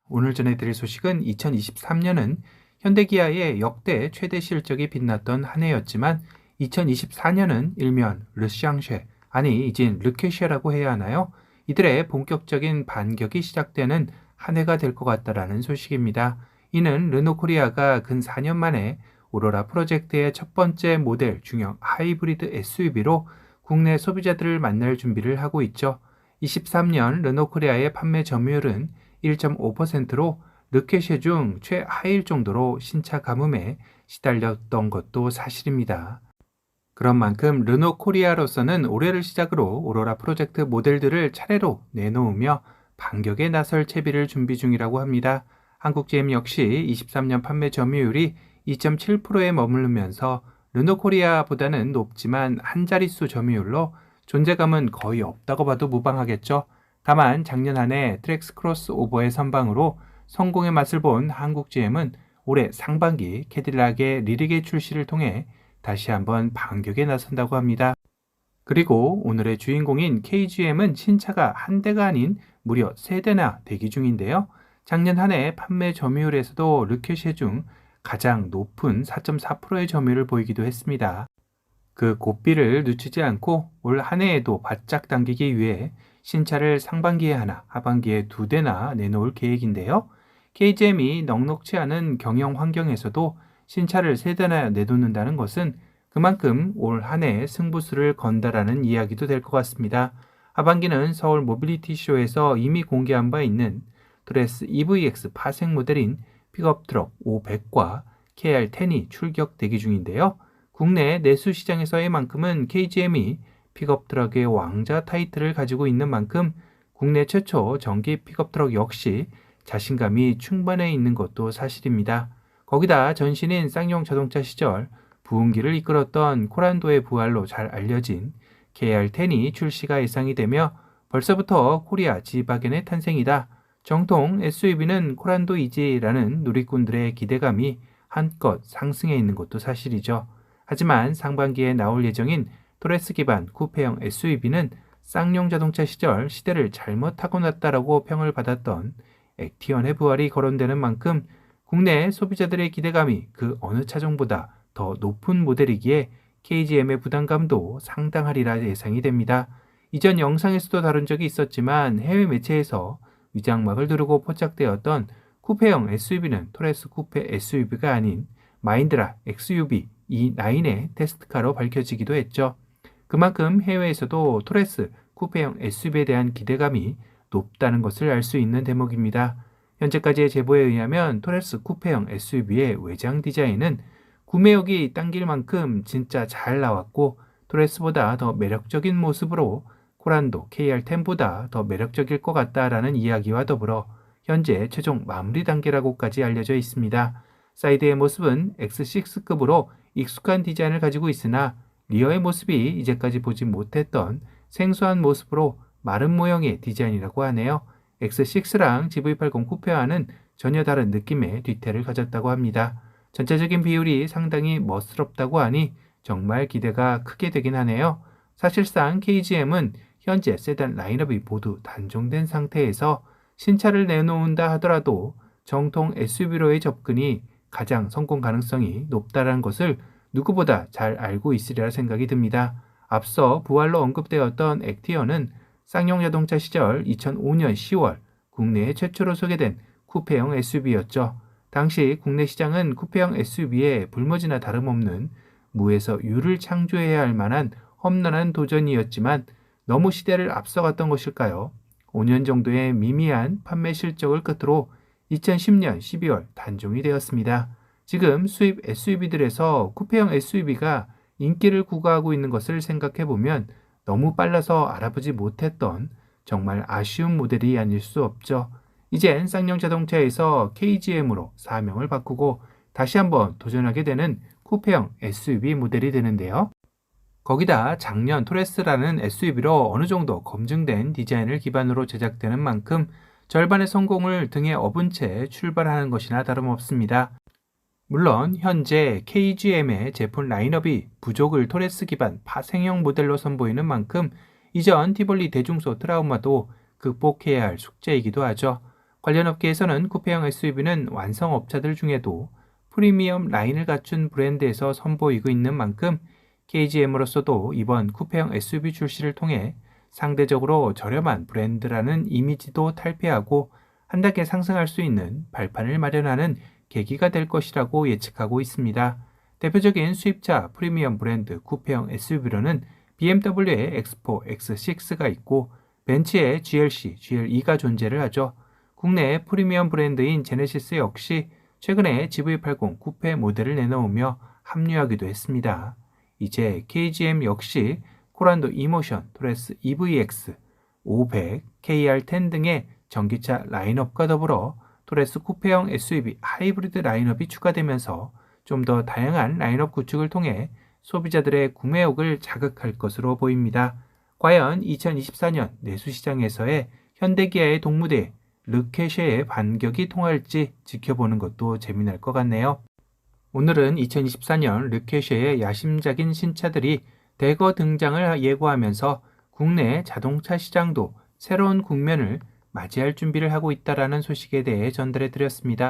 오늘 전해드릴 소식은 2023년은 현대기아의 역대 최대 실적이 빛났던 한 해였지만 2024년은 일면 르샹쉐, 아니 이젠 르케쉐라고 해야 하나요? 이들의 본격적인 반격이 시작되는 한 해가 될 것 같다라는 소식입니다. 이는 르노코리아가 근 4년 만에 오로라 프로젝트의 첫 번째 모델 중형 하이브리드 SUV로 국내 소비자들을 만날 준비를 하고 있죠. 23년 르노코리아의 판매 점유율은 1.5%로 르케쉐 중 최하위일 정도로 신차 가뭄에 시달렸던 것도 사실입니다. 그런 만큼 르노코리아로서는 올해를 시작으로 오로라 프로젝트 모델들을 차례로 내놓으며 반격에 나설 채비를 준비 중이라고 합니다. 한국GM 역시 23년 판매 점유율이 2.7%에 머무르면서 르노코리아보다는 높지만 한 자릿수 점유율로 존재감은 거의 없다고 봐도 무방하겠죠. 다만 작년 한 해 트랙스 크로스오버의 선방으로 성공의 맛을 본 한국GM은 올해 상반기 캐딜락의 리릭의 출시를 통해 다시 한번 반격에 나선다고 합니다. 그리고 오늘의 주인공인 KGM은 신차가 한 대가 아닌 무려 3대나 대기 중인데요. 작년 한 해 판매 점유율에서도 르케쉐 중 가장 높은 4.4%의 점유율을 보이기도 했습니다. 그 고삐를 늦추지 않고 올 한 해에도 바짝 당기기 위해 신차를 상반기에 하나, 하반기에 2대나 내놓을 계획인데요. KGM이 넉넉치 않은 경영 환경에서도 신차를 3대나 내놓는다는 것은 그만큼 올 한 해 승부수를 건다라는 이야기도 될 것 같습니다. 하반기는 서울 모빌리티 쇼에서 이미 공개한 바 있는 토레스 EVX 파생 모델인 픽업 트럭 500과 KR10이 출격 대기 중인데요. 국내 내수 시장에서의 만큼은 KGM이 픽업 트럭의 왕자 타이틀을 가지고 있는 만큼 국내 최초 전기 픽업 트럭 역시 자신감이 충만해 있는 것도 사실입니다. 거기다 전신인 쌍용 자동차 시절 부흥기를 이끌었던 코란도의 부활로 잘 알려진 KR10이 출시가 예상이 되며 벌써부터 코리아 지바겐의 탄생이다. 정통 SUV는 코란도이지라는 누리꾼들의 기대감이 한껏 상승해 있는 것도 사실이죠. 하지만 상반기에 나올 예정인 토레스 기반 쿠페형 SUV는 쌍용 자동차 시절 시대를 잘못 타고났다라고 평을 받았던 액티언의 부활이 거론되는 만큼 국내 소비자들의 기대감이 그 어느 차종보다 더 높은 모델이기에 KGM의 부담감도 상당하리라 예상이 됩니다. 이전 영상에서도 다룬 적이 있었지만 해외 매체에서 위장막을 두르고 포착되었던 쿠페형 SUV는 토레스 쿠페 SUV가 아닌 마인드라 XUV E9의 테스트카로 밝혀지기도 했죠. 그만큼 해외에서도 토레스 쿠페형 SUV에 대한 기대감이 높다는 것을 알 수 있는 대목입니다. 현재까지의 제보에 의하면 토레스 쿠페형 SUV의 외장 디자인은 구매욕이 당길 만큼 진짜 잘 나왔고 토레스보다 더 매력적인 모습으로 코란도 KR10보다 더 매력적일 것 같다라는 이야기와 더불어 현재 최종 마무리 단계라고까지 알려져 있습니다. 사이드의 모습은 X6급으로 익숙한 디자인을 가지고 있으나 리어의 모습이 이제까지 보지 못했던 생소한 모습으로 마른 모형의 디자인이라고 하네요. X6랑 GV80 쿠페와는 전혀 다른 느낌의 뒤태를 가졌다고 합니다. 전체적인 비율이 상당히 멋스럽다고 하니 정말 기대가 크게 되긴 하네요. 사실상 KGM은 현재 세단 라인업이 모두 단종된 상태에서 신차를 내놓는다 하더라도 정통 SUV로의 접근이 가장 성공 가능성이 높다는 것을 누구보다 잘 알고 있으리라 생각이 듭니다. 앞서 부활로 언급되었던 액티어는 쌍용 자동차 시절 2005년 10월 국내에 최초로 소개된 쿠페형 SUV였죠. 당시 국내 시장은 쿠페형 SUV에 불모지나 다름없는 무에서 유를 창조해야 할 만한 험난한 도전이었지만 너무 시대를 앞서갔던 것일까요? 5년 정도의 미미한 판매 실적을 끝으로 2010년 12월 단종이 되었습니다. 지금 수입 SUV들에서 쿠페형 SUV가 인기를 구가하고 있는 것을 생각해보면 너무 빨라서 알아보지 못했던 정말 아쉬운 모델이 아닐 수 없죠. 이젠 쌍용 자동차에서 KGM으로 사명을 바꾸고 다시 한번 도전하게 되는 쿠페형 SUV 모델이 되는데요. 거기다 작년 토레스라는 SUV로 어느 정도 검증된 디자인을 기반으로 제작되는 만큼 절반의 성공을 등에 업은 채 출발하는 것이나 다름없습니다. 물론 현재 KGM의 제품 라인업이 부족을 토레스 기반 파생형 모델로 선보이는 만큼 이전 티볼리 대중소 트라우마도 극복해야 할 숙제이기도 하죠. 관련 업계에서는 쿠페형 SUV는 완성업자들 중에도 프리미엄 라인을 갖춘 브랜드에서 선보이고 있는 만큼 KGM으로서도 이번 쿠페형 SUV 출시를 통해 상대적으로 저렴한 브랜드라는 이미지도 탈피하고 한 단계 상승할 수 있는 발판을 마련하는 계기가 될 것이라고 예측하고 있습니다. 대표적인 수입차 프리미엄 브랜드 쿠페형 SUV로는 BMW의 X4, X6가 있고 벤츠의 GLC, GLE가 존재를 하죠. 국내 프리미엄 브랜드인 제네시스 역시 최근에 GV80 쿠페 모델을 내놓으며 합류하기도 했습니다. 이제 KGM 역시 코란도 이모션, 토레스 EVX, 500, KR10 등의 전기차 라인업과 더불어 토레스 쿠페형 SUV 하이브리드 라인업이 추가되면서 좀 더 다양한 라인업 구축을 통해 소비자들의 구매욕을 자극할 것으로 보입니다. 과연 2024년 내수시장에서의 현대기아의 동무대 르케쉐의 반격이 통할지 지켜보는 것도 재미날 것 같네요. 오늘은 2024년 르케쉐의 야심작인 신차들이 대거 등장을 예고하면서 국내 자동차 시장도 새로운 국면을 맞이할 준비를 하고 있다는 소식에 대해 전달해 드렸습니다.